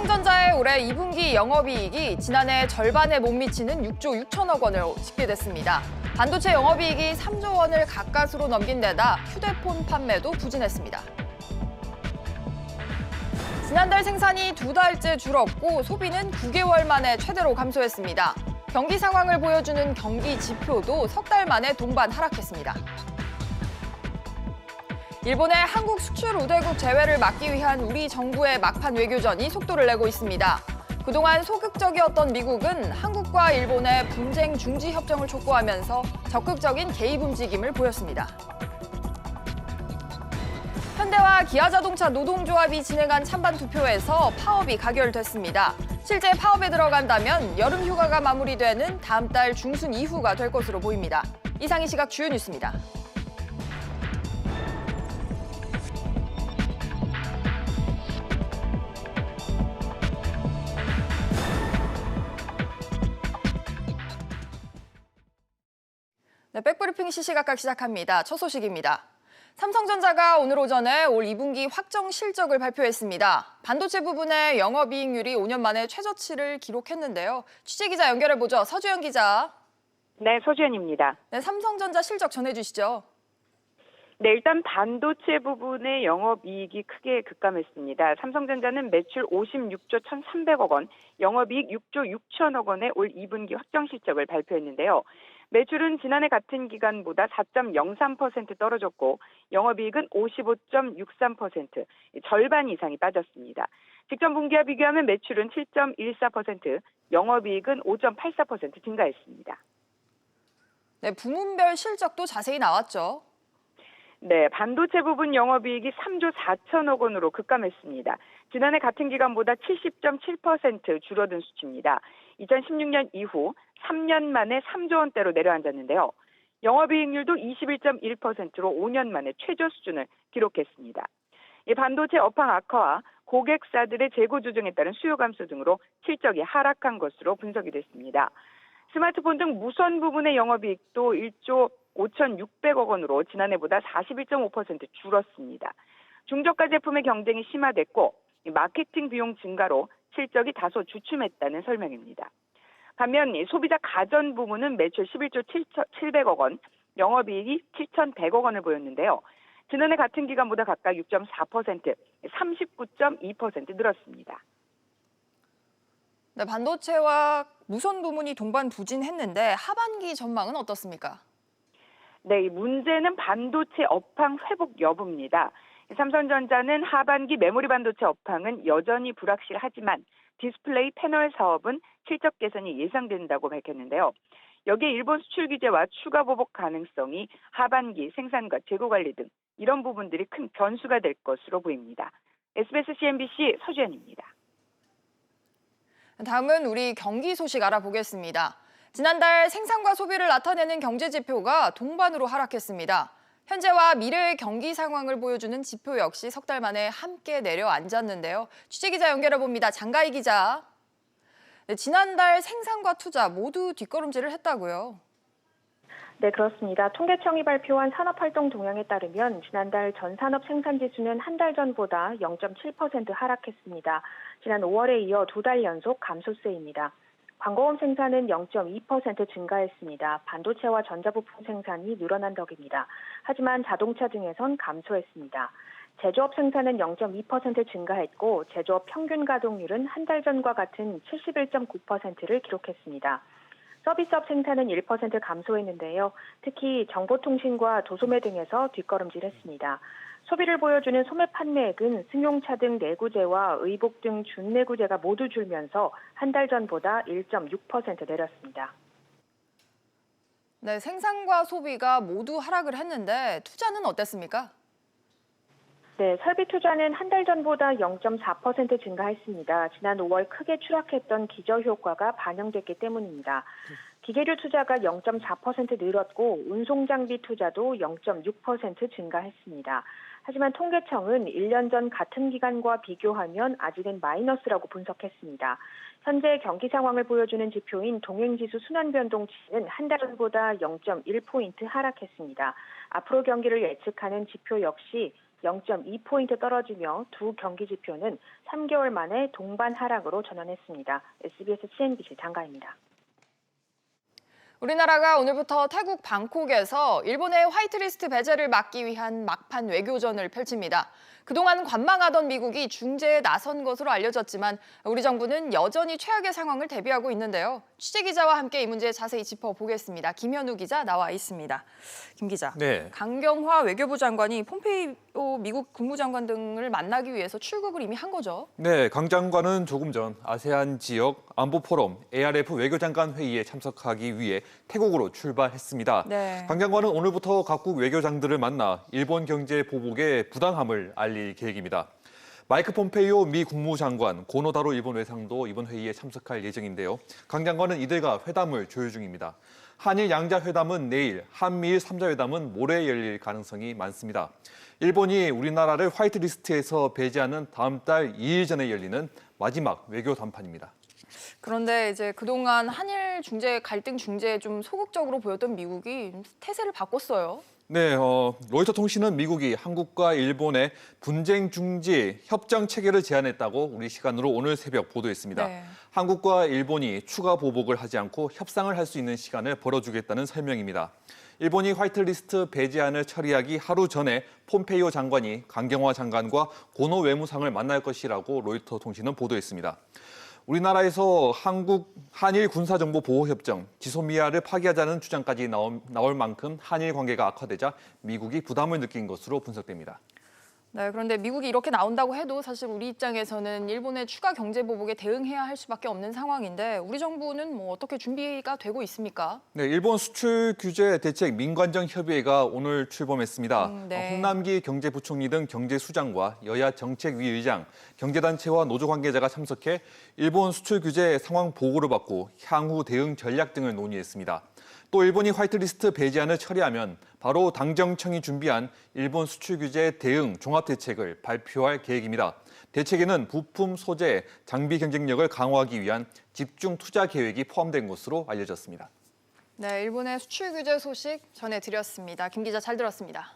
삼성전자의 올해 2분기 영업이익이 지난해 절반에 못 미치는 6조 6천억 원을 집계됐습니다. 반도체 영업이익이 3조 원을 가까스로 넘긴 데다 휴대폰 판매도 부진했습니다. 지난달 생산이 2달째 줄었고 소비는 9개월 만에 최대로 감소했습니다. 경기 상황을 보여주는 경기 지표도 석 달 만에 동반 하락했습니다. 일본의 한국 수출 우대국 제외를 막기 위한 우리 정부의 막판 외교전이 속도를 내고 있습니다. 그동안 소극적이었던 미국은 한국과 일본의 분쟁 중지 협정을 촉구하면서 적극적인 개입 움직임을 보였습니다. 현대와 기아자동차 노동조합이 진행한 찬반 투표에서 파업이 가결됐습니다. 실제 파업에 들어간다면 여름 휴가가 마무리되는 다음 달 중순 이후가 될 것으로 보입니다. 이상 이 시각 주요 뉴스입니다. 네, 백브리핑 시시각각 시작합니다. 첫 소식입니다. 삼성전자가 오늘 오전에 올 2분기 확정 실적을 발표했습니다. 반도체 부분의 영업이익률이 5년 만에 최저치를 기록했는데요. 취재기자 연결해보죠. 서주현 기자. 네, 서주현입니다. 네, 삼성전자 실적 전해주시죠. 네, 일단 반도체 부분의 영업이익이 크게 급감했습니다. 삼성전자는 매출 56조 1,300억 원, 영업이익 6조 6천억 원의 올 2분기 확정 실적을 발표했는데요. 매출은 지난해 같은 기간보다 4.03% 떨어졌고 영업이익은 55.63%, 절반 이상이 빠졌습니다. 직전 분기와 비교하면 매출은 7.14%, 영업이익은 5.84% 증가했습니다. 네, 부문별 실적도 자세히 나왔죠. 네, 반도체 부분 영업이익이 3조 4천억 원으로 급감했습니다. 지난해 같은 기간보다 70.7% 줄어든 수치입니다. 2016년 이후 3년 만에 3조 원대로 내려앉았는데요. 영업이익률도 21.1%로 5년 만에 최저 수준을 기록했습니다. 이 반도체 업황 악화와 고객사들의 재고 조정에 따른 수요 감소 등으로 실적이 하락한 것으로 분석이 됐습니다. 스마트폰 등 무선 부분의 영업이익도 1조 5,600억 원으로 지난해보다 41.5% 줄었습니다. 중저가 제품의 경쟁이 심화됐고 마케팅 비용 증가로 실적이 다소 주춤했다는 설명입니다. 반면 소비자 가전 부문은 매출 11조 700억 원, 영업이익이 7,100억 원을 보였는데요. 지난해 같은 기간보다 각각 6.4%, 39.2% 늘었습니다. 네, 반도체와 무선 부문이 동반 부진했는데 하반기 전망은 어떻습니까? 네, 이 문제는 반도체 업황 회복 여부입니다. 삼성전자는 하반기 메모리 반도체 업황은 여전히 불확실하지만 디스플레이 패널 사업은 실적 개선이 예상된다고 밝혔는데요. 여기에 일본 수출 규제와 추가 보복 가능성이 하반기 생산과 재고 관리 등 이런 부분들이 큰 변수가 될 것으로 보입니다. SBS CNBC 서주현입니다. 다음은 우리 경기 소식 알아보겠습니다. 지난달 생산과 소비를 나타내는 경제 지표가 동반으로 하락했습니다. 현재와 미래의 경기 상황을 보여주는 지표 역시 석 달 만에 함께 내려앉았는데요. 취재기자 연결해봅니다. 장가희 기자. 네, 지난달 생산과 투자 모두 뒷걸음질을 했다고요. 네, 그렇습니다. 통계청이 발표한 산업활동 동향에 따르면 지난달 전산업 생산지수는 한 달 전보다 0.7% 하락했습니다. 지난 5월에 이어 2달 연속 감소세입니다. 광고업 생산은 0.2% 증가했습니다. 반도체와 전자부품 생산이 늘어난 덕입니다. 하지만 자동차 등에선 감소했습니다. 제조업 생산은 0.2% 증가했고 제조업 평균 가동률은 한 달 전과 같은 71.9%를 기록했습니다. 서비스업 생산은 1% 감소했는데요. 특히 정보통신과 도소매 등에서 뒷걸음질했습니다. 소비를 보여주는 소매 판매액은 승용차 등 내구재와 의복 등 준내구재가 모두 줄면서 한 달 전보다 1.6% 내렸습니다. 네, 생산과 소비가 모두 하락을 했는데 투자는 어땠습니까? 네, 설비 투자는 한 달 전보다 0.4% 증가했습니다. 지난 5월 크게 추락했던 기저효과가 반영됐기 때문입니다. 기계류 투자가 0.4% 늘었고 운송장비 투자도 0.6% 증가했습니다. 하지만 통계청은 1년 전 같은 기간과 비교하면 아직은 마이너스라고 분석했습니다. 현재 경기 상황을 보여주는 지표인 동행지수 순환변동치는 한 달 전보다 0.1포인트 하락했습니다. 앞으로 경기를 예측하는 지표 역시 0.2포인트 떨어지며 두 경기 지표는 3개월 만에 동반 하락으로 전환했습니다. SBS CNBC 장가입니다. 우리나라가 오늘부터 태국 방콕에서 일본의 화이트리스트 배제를 막기 위한 막판 외교전을 펼칩니다. 그동안 관망하던 미국이 중재에 나선 것으로 알려졌지만 우리 정부는 여전히 최악의 상황을 대비하고 있는데요. 취재기자와 함께 이 문제 자세히 짚어보겠습니다. 김현우 기자 나와 있습니다. 김 기자, 네. 강경화 외교부 장관이 폼페이오 미국 국무장관 등을 만나기 위해서 출국을 이미 한 거죠. 네, 강 장관은 조금 전 아세안 지역 안보 포럼 ARF 외교장관 회의에 참석하기 위해 태국으로 출발했습니다. 네. 강 장관은 오늘부터 각국 외교장들을 만나 일본 경제 보복의 부당함을 알릴 계획입니다. 마이크 폼페이오 미 국무장관, 고노다로 일본 외상도 이번 회의에 참석할 예정인데요. 강 장관은 이들과 회담을 조율 중입니다. 한일 양자회담은 내일, 한미일 3자회담은 모레 열릴 가능성이 많습니다. 일본이 우리나라를 화이트리스트에서 배제하는 다음 달 2일 전에 열리는 마지막 외교 담판입니다. 그런데 이제 그동안 한일 중재 갈등 중재에 좀 소극적으로 보였던 미국이 태세를 바꿨어요. 네, 로이터 통신은 미국이 한국과 일본의 분쟁 중지 협정 체결을 제안했다고 우리 시간으로 오늘 새벽 보도했습니다. 네. 한국과 일본이 추가 보복을 하지 않고 협상을 할 수 있는 시간을 벌어주겠다는 설명입니다. 일본이 화이트리스트 배제안을 처리하기 하루 전에 폼페이오 장관이 강경화 장관과 고노 외무상을 만날 것이라고 로이터 통신은 보도했습니다. 우리나라에서 한일 군사정보보호협정, 지소미아를 파기하자는 주장까지 나올 만큼 한일 관계가 악화되자 미국이 부담을 느낀 것으로 분석됩니다. 네, 그런데 미국이 이렇게 나온다고 해도 사실 우리 입장에서는 일본의 추가 경제 보복에 대응해야 할 수밖에 없는 상황인데 우리 정부는 어떻게 준비가 되고 있습니까? 네, 일본 수출 규제 대책 민관정 협의회가 오늘 출범했습니다. 네. 홍남기 경제부총리 등 경제수장과 여야 정책위 의장, 경제단체와 노조 관계자가 참석해 일본 수출 규제 상황 보고를 받고 향후 대응 전략 등을 논의했습니다. 또 일본이 화이트리스트 배제안을 처리하면 바로 당정청이 준비한 일본 수출 규제 대응 종합대책을 발표할 계획입니다. 대책에는 부품, 소재, 장비 경쟁력을 강화하기 위한 집중 투자 계획이 포함된 것으로 알려졌습니다. 네, 일본의 수출 규제 소식 전해드렸습니다. 김 기자 잘 들었습니다.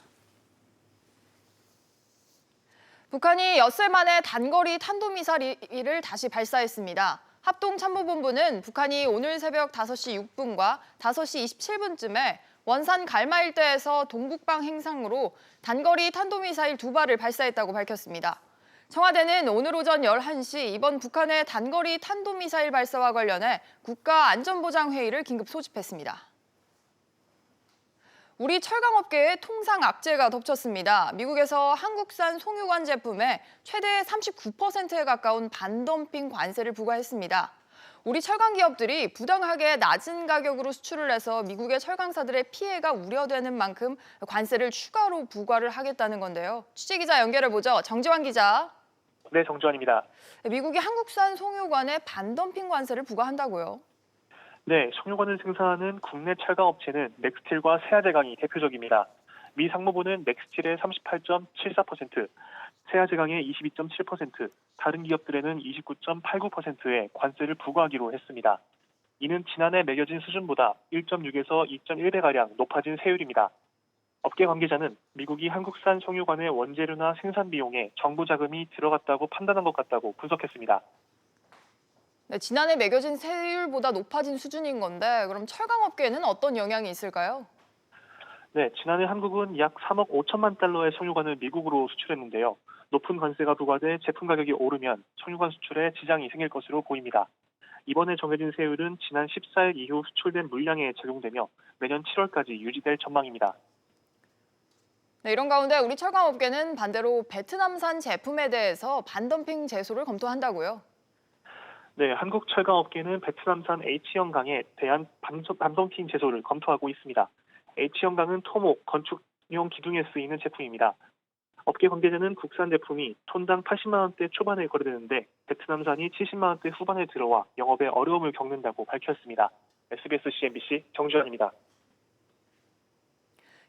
북한이 엿새 만에 단거리 탄도미사일을 다시 발사했습니다. 합동참모본부는 북한이 오늘 새벽 5시 6분과 5시 27분쯤에 원산 갈마 일대에서 동북방 행상으로 단거리 탄도미사일 2발을 발사했다고 밝혔습니다. 청와대는 오늘 오전 11시 이번 북한의 단거리 탄도미사일 발사와 관련해 국가안전보장회의를 긴급 소집했습니다. 우리 철강업계에 통상 악재가 덮쳤습니다. 미국에서 한국산 송유관 제품에 최대 39%에 가까운 반덤핑 관세를 부과했습니다. 우리 철강 기업들이 부당하게 낮은 가격으로 수출을 해서 미국의 철강사들의 피해가 우려되는 만큼 관세를 추가로 부과를 하겠다는 건데요. 취재기자 연결해보죠. 정지환 기자. 네, 정지환입니다. 미국이 한국산 송유관에 반덤핑 관세를 부과한다고요? 네, 송유관을 생산하는 국내 철강업체는 넥스틸과 세아제강이 대표적입니다. 미 상무부는 넥스틸의 38.74%, 세아제강의 22.7%, 다른 기업들에는 29.89%의 관세를 부과하기로 했습니다. 이는 지난해 매겨진 수준보다 1.6에서 2.1배가량 높아진 세율입니다. 업계 관계자는 미국이 한국산 송유관의 원재료나 생산 비용에 정부 자금이 들어갔다고 판단한 것 같다고 분석했습니다. 네, 지난해 매겨진 세율보다 높아진 수준인 건데 그럼 철강업계에는 어떤 영향이 있을까요? 네, 지난해 한국은 약 3억 5천만 달러의 송유관을 미국으로 수출했는데요. 높은 관세가 부과돼 제품 가격이 오르면 송유관 수출에 지장이 생길 것으로 보입니다. 이번에 정해진 세율은 지난 14일 이후 수출된 물량에 적용되며 내년 7월까지 유지될 전망입니다. 네, 이런 가운데 우리 철강업계는 반대로 베트남산 제품에 대해서 반덤핑 제소를 검토한다고요? 네, 한국 철강업계는 베트남산 H형강에 대한 반덤핑 제소를 검토하고 있습니다. H형강은 토목, 건축용 기둥에 쓰이는 제품입니다. 업계 관계자는 국산 제품이 톤당 80만 원대 초반에 거래되는데 베트남산이 70만 원대 후반에 들어와 영업에 어려움을 겪는다고 밝혔습니다. SBS CNBC 정주환입니다.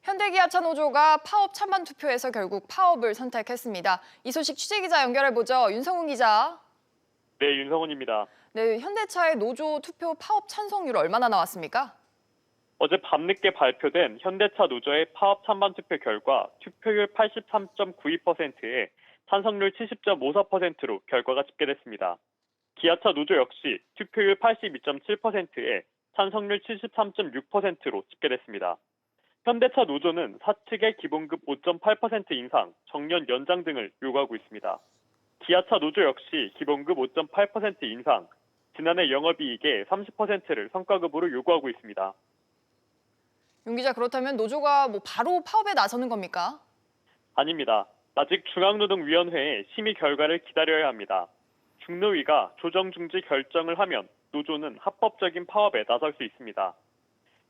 현대기아차 노조가 파업 찬반 투표에서 결국 파업을 선택했습니다. 이 소식 취재기자 연결해보죠. 윤성훈 기자. 네, 윤성훈입니다. 네, 현대차의 노조 투표 파업 찬성률 얼마나 나왔습니까? 어제 밤늦게 발표된 현대차 노조의 파업 찬반 투표 결과 투표율 83.92%에 찬성률 70.54%로 결과가 집계됐습니다. 기아차 노조 역시 투표율 82.7%에 찬성률 73.6%로 집계됐습니다. 현대차 노조는 사측의 기본급 5.8% 인상, 정년 연장 등을 요구하고 있습니다. 기아차 노조 역시 기본급 5.8% 인상, 지난해 영업이익의 30%를 성과급으로 요구하고 있습니다. 윤 기자, 그렇다면 노조가 바로 파업에 나서는 겁니까? 아닙니다. 아직 중앙노동위원회의 심의 결과를 기다려야 합니다. 중노위가 조정 중지 결정을 하면 노조는 합법적인 파업에 나설 수 있습니다.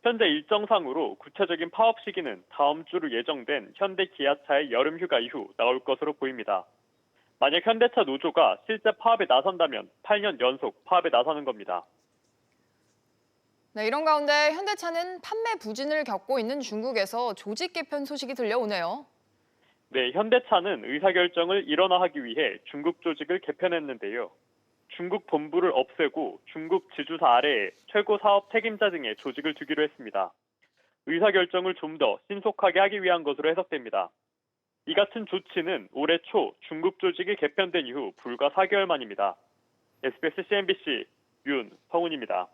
현재 일정상으로 구체적인 파업 시기는 다음 주로 예정된 현대 기아차의 여름 휴가 이후 나올 것으로 보입니다. 만약 현대차 노조가 실제 파업에 나선다면 8년 연속 파업에 나서는 겁니다. 네, 이런 가운데 현대차는 판매 부진을 겪고 있는 중국에서 조직 개편 소식이 들려오네요. 네, 현대차는 의사결정을 일원화하기 위해 중국 조직을 개편했는데요. 중국 본부를 없애고 중국 지주사 아래에 최고 사업 책임자 등의 조직을 두기로 했습니다. 의사결정을 좀 더 신속하게 하기 위한 것으로 해석됩니다. 이 같은 조치는 올해 초 중국 조직이 개편된 이후 불과 4개월 만입니다. SBS CNBC 윤성훈입니다.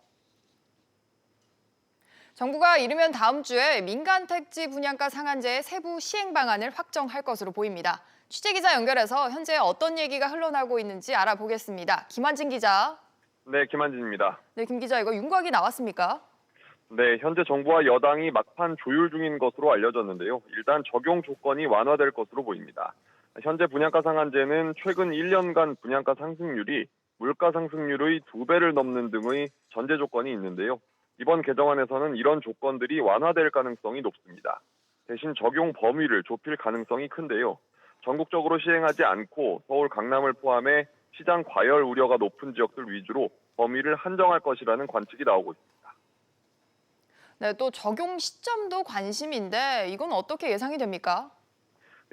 정부가 이르면 다음 주에 민간 택지 분양가 상한제의 세부 시행 방안을 확정할 것으로 보입니다. 취재기자 연결해서 현재 어떤 얘기가 흘러나오고 있는지 알아보겠습니다. 김한진 기자. 네, 김한진입니다. 네, 김 기자, 이거 윤곽이 나왔습니까? 네, 현재 정부와 여당이 막판 조율 중인 것으로 알려졌는데요. 일단 적용 조건이 완화될 것으로 보입니다. 현재 분양가 상한제는 최근 1년간 분양가 상승률이 물가 상승률의 2배를 넘는 등의 전제 조건이 있는데요. 이번 개정안에서는 이런 조건들이 완화될 가능성이 높습니다. 대신 적용 범위를 좁힐 가능성이 큰데요. 전국적으로 시행하지 않고 서울, 강남을 포함해 시장 과열 우려가 높은 지역들 위주로 범위를 한정할 것이라는 관측이 나오고 있습니다. 네, 또 적용 시점도 관심인데 이건 어떻게 예상이 됩니까?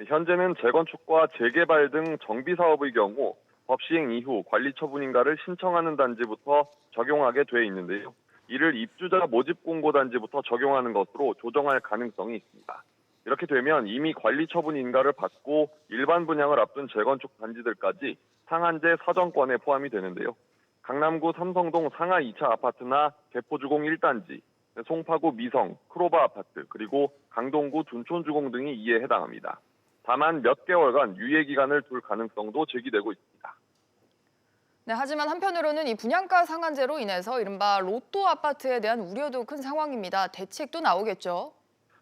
현재는 재건축과 재개발 등 정비 사업의 경우 법 시행 이후 관리 처분인가를 신청하는 단지부터 적용하게 돼 있는데요. 이를 입주자 모집 공고 단지부터 적용하는 것으로 조정할 가능성이 있습니다. 이렇게 되면 이미 관리 처분 인가를 받고 일반 분양을 앞둔 재건축 단지들까지 상한제 사정권에 포함이 되는데요. 강남구 삼성동 상하 2차 아파트나 개포주공 1단지, 송파구 미성, 크로바 아파트, 그리고 강동구 둔촌주공 등이 이에 해당합니다. 다만 몇 개월간 유예 기간을 둘 가능성도 제기되고 있습니다. 네, 하지만 한편으로는 이 분양가 상한제로 인해서 이른바 로또 아파트에 대한 우려도 큰 상황입니다. 대책도 나오겠죠?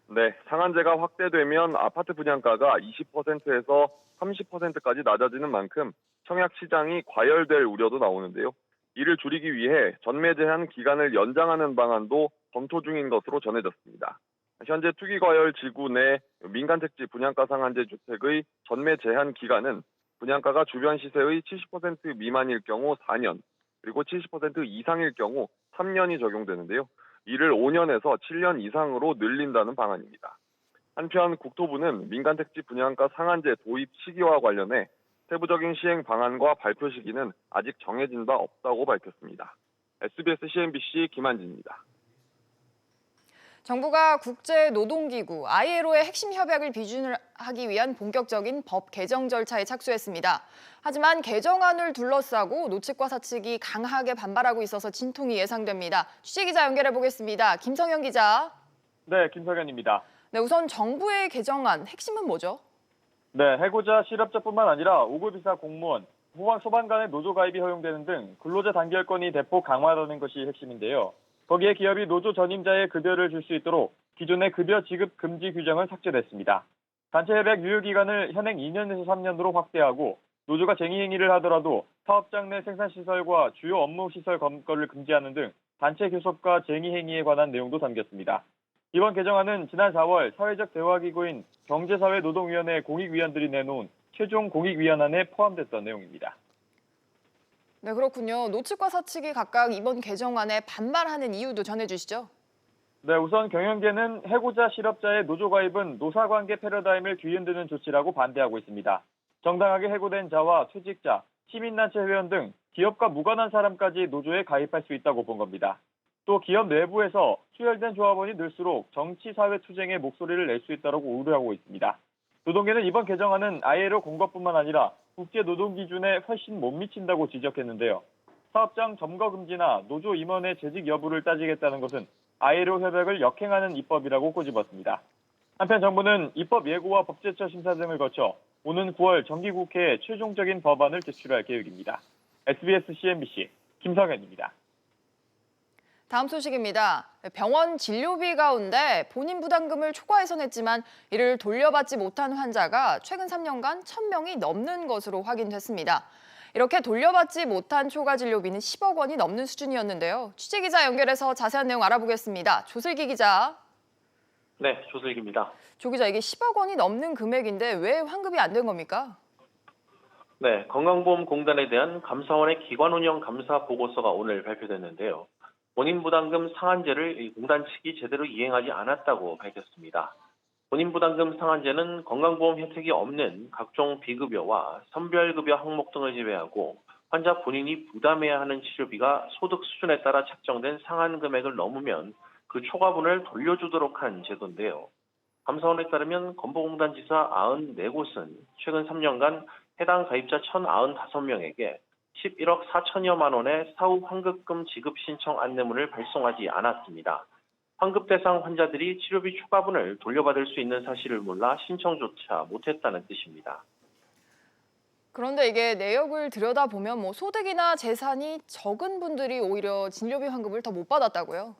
네, 상한제가 확대되면 아파트 분양가가 20%에서 30%까지 낮아지는 만큼 청약 시장이 과열될 우려도 나오는데요. 이를 줄이기 위해 전매 제한 기간을 연장하는 방안도 검토 중인 것으로 전해졌습니다. 현재 투기과열 지구 내 민간택지 분양가 상한제 주택의 전매 제한 기간은 분양가가 주변 시세의 70% 미만일 경우 4년, 그리고 70% 이상일 경우 3년이 적용되는데요. 이를 5년에서 7년 이상으로 늘린다는 방안입니다. 한편 국토부는 민간택지 분양가 상한제 도입 시기와 관련해 세부적인 시행 방안과 발표 시기는 아직 정해진 바 없다고 밝혔습니다. SBS CNBC 김한진입니다. 정부가 국제노동기구 ILO의 핵심 협약을 비준하기 위한 본격적인 법 개정 절차에 착수했습니다. 하지만 개정안을 둘러싸고 노측과 사측이 강하게 반발하고 있어서 진통이 예상됩니다. 취재기자 연결해 보겠습니다. 김성현 기자. 네, 김성현입니다. 네, 우선 정부의 개정안 핵심은 뭐죠? 네, 해고자, 실업자뿐만 아니라 5급 이사 공무원, 소방 간의 노조 가입이 허용되는 등 근로자 단결권이 대폭 강화되는 것이 핵심인데요. 거기에 기업이 노조 전임자의 급여를 줄 수 있도록 기존의 급여 지급 금지 규정은 삭제됐습니다. 단체 협약 유효 기간을 현행 2년에서 3년으로 확대하고 노조가 쟁의 행위를 하더라도 사업장 내 생산시설과 주요 업무시설 검거를 금지하는 등 단체 교섭과 쟁의 행위에 관한 내용도 담겼습니다. 이번 개정안은 지난 4월 사회적 대화기구인 경제사회노동위원회 공익위원들이 내놓은 최종 공익위원안에 포함됐던 내용입니다. 네, 그렇군요. 노측과 사측이 각각 이번 개정안에 반발하는 이유도 전해주시죠. 네, 우선 경영계는 해고자, 실업자의 노조 가입은 노사관계 패러다임을 뒤흔드는 조치라고 반대하고 있습니다. 정당하게 해고된 자와 퇴직자, 시민단체 회원 등 기업과 무관한 사람까지 노조에 가입할 수 있다고 본 겁니다. 또 기업 내부에서 수혈된 조합원이 늘수록 정치, 사회 투쟁에 목소리를 낼 수 있다고 우려하고 있습니다. 노동계는 이번 개정안은 ILO 공고뿐만 아니라 국제 노동 기준에 훨씬 못 미친다고 지적했는데요. 사업장 점거 금지나 노조 임원의 재직 여부를 따지겠다는 것은 ILO 협약을 역행하는 입법이라고 꼬집었습니다. 한편 정부는 입법 예고와 법제처 심사 등을 거쳐 오는 9월 정기국회에 최종적인 법안을 제출할 계획입니다. SBS CNBC 김성현입니다. 다음 소식입니다. 병원 진료비 가운데 본인 부담금을 초과해서 냈지만 이를 돌려받지 못한 환자가 최근 3년간 1,000명이 넘는 것으로 확인됐습니다. 이렇게 돌려받지 못한 초과 진료비는 10억 원이 넘는 수준이었는데요. 취재기자 연결해서 자세한 내용 알아보겠습니다. 조슬기 기자. 네, 조슬기입니다. 조 기자, 이게 10억 원이 넘는 금액인데 왜 환급이 안 된 겁니까? 네, 건강보험공단에 대한 감사원의 기관 운영 감사 보고서가 오늘 발표됐는데요. 본인 부담금 상한제를 공단 측이 제대로 이행하지 않았다고 밝혔습니다. 본인 부담금 상한제는 건강보험 혜택이 없는 각종 비급여와 선별급여 항목 등을 제외하고 환자 본인이 부담해야 하는 치료비가 소득 수준에 따라 책정된 상한 금액을 넘으면 그 초과분을 돌려주도록 한 제도인데요. 감사원에 따르면 건보공단 지사 94곳은 최근 3년간 해당 가입자 1,095명에게 11억 4천여만 원의 사후 환급금 지급 신청 안내문을 발송하지 않았습니다. 환급 대상 환자들이 치료비 초과분을 돌려받을 수 있는 사실을 몰라 신청조차 못했다는 뜻입니다. 그런데 이게 내역을 들여다보면 소득이나 재산이 적은 분들이 오히려 진료비 환급을 더 못 받았다고요?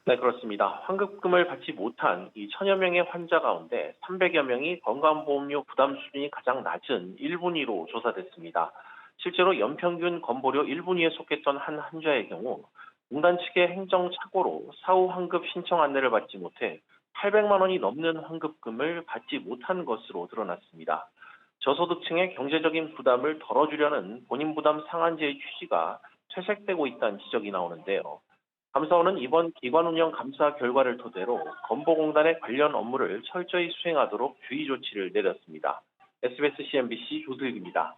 네, 그렇습니다. 환급금을 받지 못한 이 1,000여 명의 환자 가운데 300여 명이 건강보험료 부담 수준이 가장 낮은 1분위로 조사됐습니다. 실제로 연평균 건보료 1분위에 속했던 한 환자의 경우 공단 측의 행정착오로 사후 환급 신청 안내를 받지 못해 800만 원이 넘는 환급금을 받지 못한 것으로 드러났습니다. 저소득층의 경제적인 부담을 덜어주려는 본인 부담 상한제의 취지가 퇴색되고 있다는 지적이 나오는데요. 감사원은 이번 기관 운영 감사 결과를 토대로 건보공단의 관련 업무를 철저히 수행하도록 주의 조치를 내렸습니다. SBS CNBC 조슬기입니다.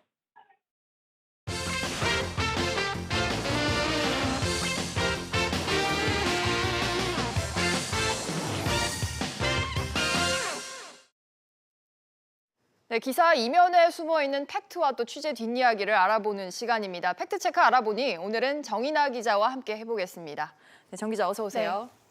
네, 기사 이면에 숨어있는 팩트와 또 취재 뒷이야기를 알아보는 시간입니다. 팩트체크 알아보니 오늘은 정인아 기자와 함께 해보겠습니다. 네, 정 기자 어서 오세요. 네.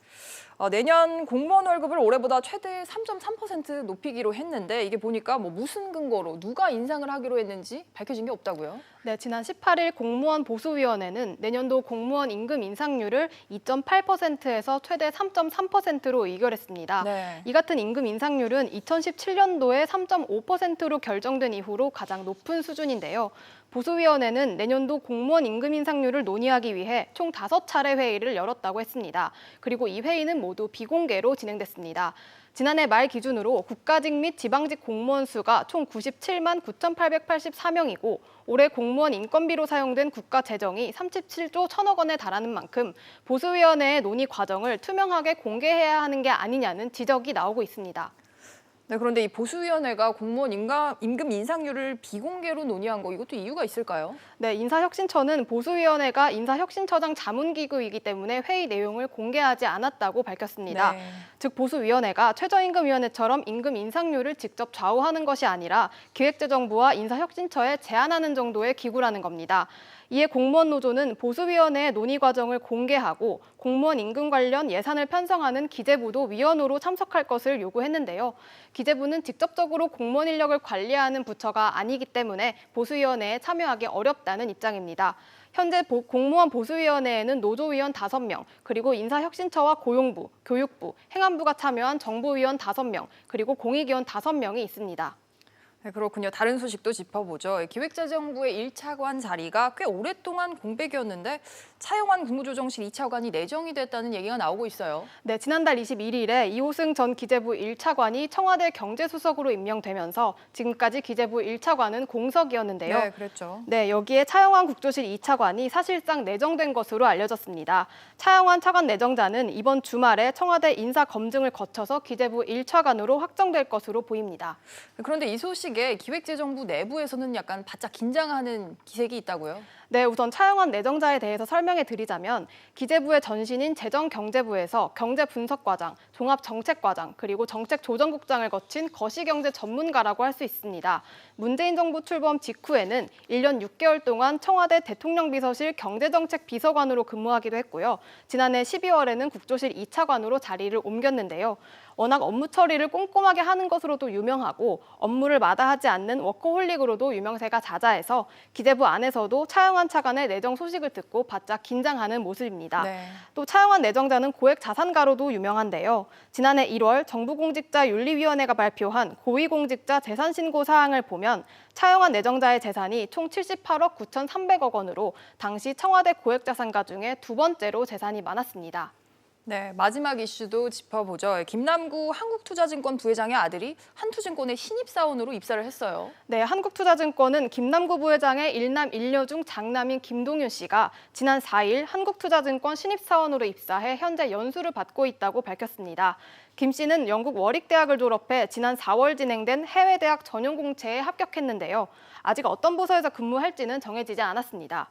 내년 공무원 월급을 올해보다 최대 3.3% 높이기로 했는데 이게 보니까 무슨 근거로 누가 인상을 하기로 했는지 밝혀진 게 없다고요? 네, 지난 18일 공무원 보수위원회는 내년도 공무원 임금 인상률을 2.8%에서 최대 3.3%로 의결했습니다. 네. 이 같은 임금 인상률은 2017년도에 3.5%로 결정된 이후로 가장 높은 수준인데요. 보수위원회는 내년도 공무원 임금 인상률을 논의하기 위해 총 5차례 회의를 열었다고 했습니다. 그리고 이 회의는 모두 비공개로 진행됐습니다. 지난해 말 기준으로 국가직 및 지방직 공무원 수가 총 97만 9,884명이고 올해 공무원 인건비로 사용된 국가 재정이 37조 1천억 원에 달하는 만큼 보수위원회의 논의 과정을 투명하게 공개해야 하는 게 아니냐는 지적이 나오고 있습니다. 네, 그런데 이 보수위원회가 공무원 임금 인상률을 비공개로 논의한 거 이것도 이유가 있을까요? 네, 인사혁신처는 보수위원회가 인사혁신처장 자문기구이기 때문에 회의 내용을 공개하지 않았다고 밝혔습니다. 네. 즉 보수위원회가 최저임금위원회처럼 임금 인상률을 직접 좌우하는 것이 아니라 기획재정부와 인사혁신처에 제안하는 정도의 기구라는 겁니다. 이에 공무원 노조는 보수위원회의 논의 과정을 공개하고 공무원 임금 관련 예산을 편성하는 기재부도 위원으로 참석할 것을 요구했는데요. 기재부는 직접적으로 공무원 인력을 관리하는 부처가 아니기 때문에 보수위원회에 참여하기 어렵다는 입장입니다. 현재 공무원 보수위원회에는 노조위원 5명, 그리고 인사혁신처와 고용부, 교육부, 행안부가 참여한 정부위원 5명, 그리고 공익위원 5명이 있습니다. 네, 그렇군요. 다른 소식도 짚어보죠. 기획재정부의 1차관 자리가 꽤 오랫동안 공백이었는데 차영환 국무조정실 2차관이 내정이 됐다는 얘기가 나오고 있어요. 네, 지난달 21일에 이호승 전 기재부 1차관이 청와대 경제수석으로 임명되면서 지금까지 기재부 1차관은 공석이었는데요. 네, 그랬죠. 네, 여기에 차영환 국조실 2차관이 사실상 내정된 것으로 알려졌습니다. 차영환 차관 내정자는 이번 주말에 청와대 인사 검증을 거쳐서 기재부 1차관으로 확정될 것으로 보입니다. 그런데 이 소식 소식에 기획재정부 내부에서는 약간 바짝 긴장하는 기색이 있다고요? 네, 우선 차영환 내정자에 대해서 설명해 드리자면 기재부의 전신인 재정경제부에서 경제분석과장, 종합정책과장, 그리고 정책조정국장을 거친 거시경제 전문가라고 할 수 있습니다. 문재인 정부 출범 직후에는 1년 6개월 동안 청와대 대통령비서실 경제정책비서관으로 근무하기도 했고요. 지난해 12월에는 국조실 2차관으로 자리를 옮겼는데요. 워낙 업무 처리를 꼼꼼하게 하는 것으로도 유명하고 업무를 마다하지 않는 워커홀릭으로도 유명세가 자자해서 기재부 안에서도 차영환 차관의 내정 소식을 듣고 바짝 긴장하는 모습입니다. 네. 또 차영환 내정자는 고액 자산가로도 유명한데요. 지난해 1월 정부공직자윤리위원회가 발표한 고위공직자 재산신고 사항을 보면 차영환 내정자의 재산이 총 78억 9,300억 원으로 당시 청와대 고액자산가 중에 두 번째로 재산이 많았습니다. 네, 마지막 이슈도 짚어보죠. 김남구 한국투자증권 부회장의 아들이 한투증권의 신입사원으로 입사를 했어요. 네, 한국투자증권은 김남구 부회장의 일남 일녀 중 장남인 김동윤 씨가 지난 4일 한국투자증권 신입사원으로 입사해 현재 연수를 받고 있다고 밝혔습니다. 김 씨는 영국 워릭대학을 졸업해 지난 4월 진행된 해외대학 전용공채에 합격했는데요. 아직 어떤 부서에서 근무할지는 정해지지 않았습니다.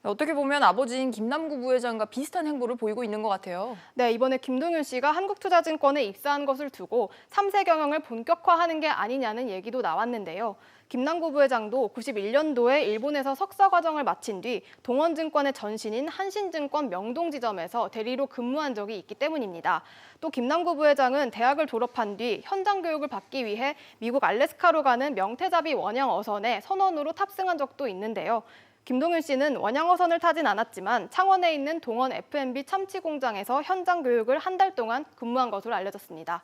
어떻게 보면 아버지인 김남구 부회장과 비슷한 행보를 보이고 있는 것 같아요. 네, 이번에 김동윤 씨가 한국투자증권에 입사한 것을 두고 3세 경영을 본격화하는 게 아니냐는 얘기도 나왔는데요. 김남구 부회장도 91년도에 일본에서 석사 과정을 마친 뒤 동원증권의 전신인 한신증권 명동지점에서 대리로 근무한 적이 있기 때문입니다. 또 김남구 부회장은 대학을 졸업한 뒤 현장 교육을 받기 위해 미국 알래스카로 가는 명태잡이 원양 어선에 선원으로 탑승한 적도 있는데요. 김동윤 씨는 원양어선을 타진 않았지만 창원에 있는 동원 F&B 참치 공장에서 현장 교육을 한 달 동안 근무한 것으로 알려졌습니다.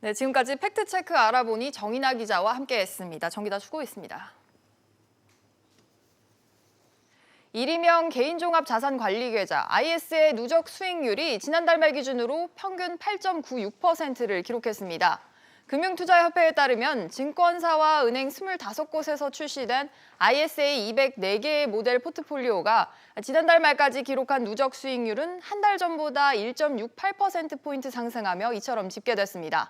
네, 지금까지 팩트체크 알아보니 정인아 기자와 함께했습니다. 정 기자 수고했습니다. 일이명 개인종합자산관리계좌 IS의 누적 수익률이 지난달 말 기준으로 평균 8.96%를 기록했습니다. 금융투자협회에 따르면 증권사와 은행 25곳에서 출시된 ISA 204개의 모델 포트폴리오가 지난달 말까지 기록한 누적 수익률은 한 달 전보다 1.68%포인트 상승하며 이처럼 집계됐습니다.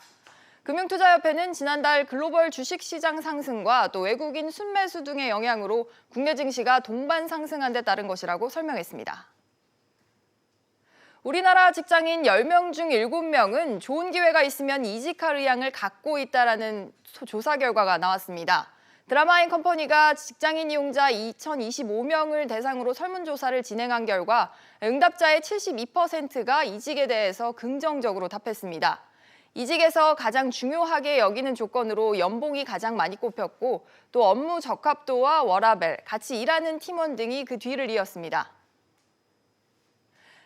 금융투자협회는 지난달 글로벌 주식시장 상승과 또 외국인 순매수 등의 영향으로 국내 증시가 동반 상승한 데 따른 것이라고 설명했습니다. 우리나라 직장인 10명 중 7명은 좋은 기회가 있으면 이직할 의향을 갖고 있다는 조사 결과가 나왔습니다. 드라마앤컴퍼니가 직장인 이용자 2,025명을 대상으로 설문조사를 진행한 결과 응답자의 72%가 이직에 대해서 긍정적으로 답했습니다. 이직에서 가장 중요하게 여기는 조건으로 연봉이 가장 많이 꼽혔고 또 업무 적합도와 워라밸, 같이 일하는 팀원 등이 그 뒤를 이었습니다.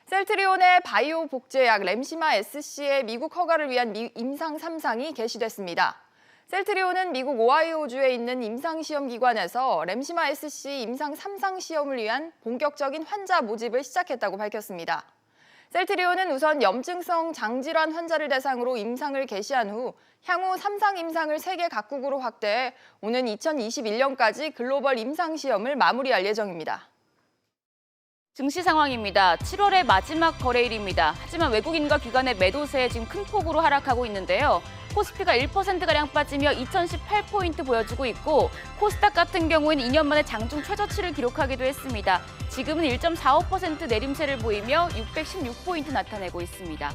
셀트리온의 바이오 복제약 램시마 SC의 미국 허가를 위한 임상 3상이 개시됐습니다. 셀트리온은 미국 오하이오주에 있는 임상시험기관에서 램시마 SC 임상 3상 시험을 위한 본격적인 환자 모집을 시작했다고 밝혔습니다. 셀트리온은 우선 염증성 장질환 환자를 대상으로 임상을 개시한 후 향후 3상 임상을 세계 각국으로 확대해 오는 2021년까지 글로벌 임상시험을 마무리할 예정입니다. 증시 상황입니다. 7월의 마지막 거래일입니다. 하지만 외국인과 기관의 매도세에 지금 큰 폭으로 하락하고 있는데요. 코스피가 1%가량 빠지며 2018포인트 보여주고 있고 코스닥 같은 경우에는 2년 만에 장중 최저치를 기록하기도 했습니다. 지금은 1.45% 내림세를 보이며 616포인트 나타내고 있습니다.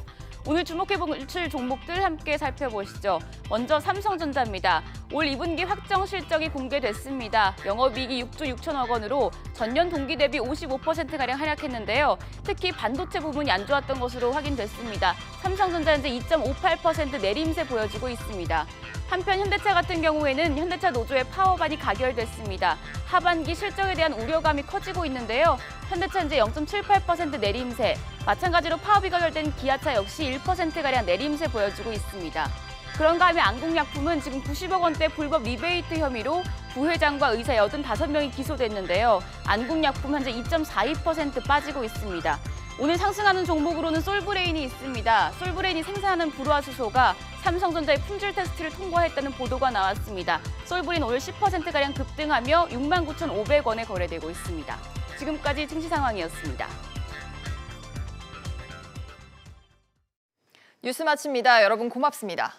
오늘 주목해볼 종목들 함께 살펴보시죠. 먼저 삼성전자입니다. 올 2분기 확정 실적이 공개됐습니다. 영업이익이 6조 6천억 원으로 전년 동기 대비 55%가량 하락했는데요. 특히 반도체 부분이 안 좋았던 것으로 확인됐습니다. 삼성전자 현재 2.58% 내림세 보여주고 있습니다. 한편 현대차 같은 경우에는 현대차 노조의 파업안이 가결됐습니다. 하반기 실적에 대한 우려감이 커지고 있는데요. 현대차 현재 0.78% 내림세, 마찬가지로 파업이 가결된 기아차 역시 1%가량 내림세 보여주고 있습니다. 그런가 하면 안국약품은 지금 90억 원대 불법 리베이트 혐의로 부회장과 의사 85명이 기소됐는데요. 안국약품 현재 2.42% 빠지고 있습니다. 오늘 상승하는 종목으로는 솔브레인이 있습니다. 솔브레인이 생산하는 불화수소가 삼성전자의 품질 테스트를 통과했다는 보도가 나왔습니다. 솔브레인 오늘 10%가량 급등하며 69,500원에 거래되고 있습니다. 지금까지 증시 상황이었습니다. 뉴스 마칩니다. 여러분 고맙습니다.